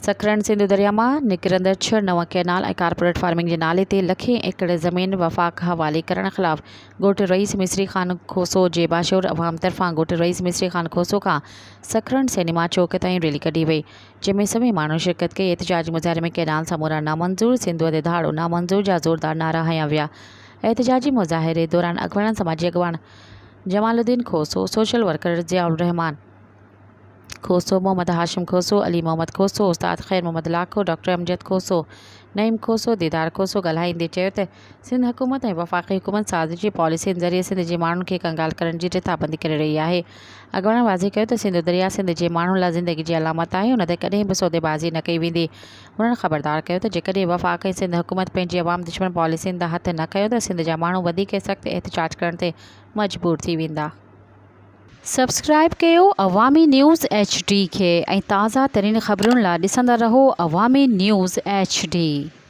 सखरण सिंधु दरिया में निकिरंदड़ 6 नव कैनाल और कारपोरेट फार्मिंग के नाले ते लखें एकड़ ज़मीन वफ़ाक़ हवाले करण ख़िलाफ़ ॻोठ रईस मिस्री ख़ान खोसो जे बाशोर अवाम तरफ़ां ॻोठ रईस मिस्री ख़ान खोसो का सखरण सिनेमा चौक ताईं रैली कढी वई, जंहिंमें सभी माण्हू शिरकत कई। एहतजाज मुज़ाहिरे में कैनाल समूरा नामंजूर, सिंधु ते धाड़ो नामंजूर जा ज़ोरदार नारा हंया विया। एहतजाजी मुज़ाहिरे दौरान अगवान समाजी अगवान जमालुद्दीन खोसो, सोशल वर्कर ज़ियाउर रहमान खोसो, मोहम्मद हाशिम खोसो, अली मोहम्मद खोसो, उस्ताद खैर मोहम्मद लाखो, डॉक्टर अमजद खोसो, नईम खोसो, दीदार खोसो ॻाल्हाईंदे चयो त सिंध हुकूमत ऐं वफ़ाक़ी हुकूमत साज़िशी पॉलिसियुनि ज़रिए सिंध जे माण्हुनि खे कंगाल करण जी रिथाबंदी करे रही आहे। अॻवान वाज़े कयो त सिंधु दरिया सिंध जे माण्हुनि लाइ ज़िंदगी जी अलामत आहे, हुन ते कॾहिं बि सौदेबाज़ी न कई वेंदी। हुननि ख़बरदार कयो त जेकॾहिं वफ़ाक़ ऐं सिंध हुकूमत पंहिंजी अवाम दुश्मन पॉलिसियुनि ॾांहुं हथ न कयो त सिंध जा माण्हू वधीक सख़्त एहतजाज करण ते मजबूर थी वेंदा। सब्सक्राइब कयो अवामी न्यूज़ HD खे ऐं ताज़ा तरीन ख़बरुनि लाइ ॾिसंदा रहो अवामी न्यूज़ HD।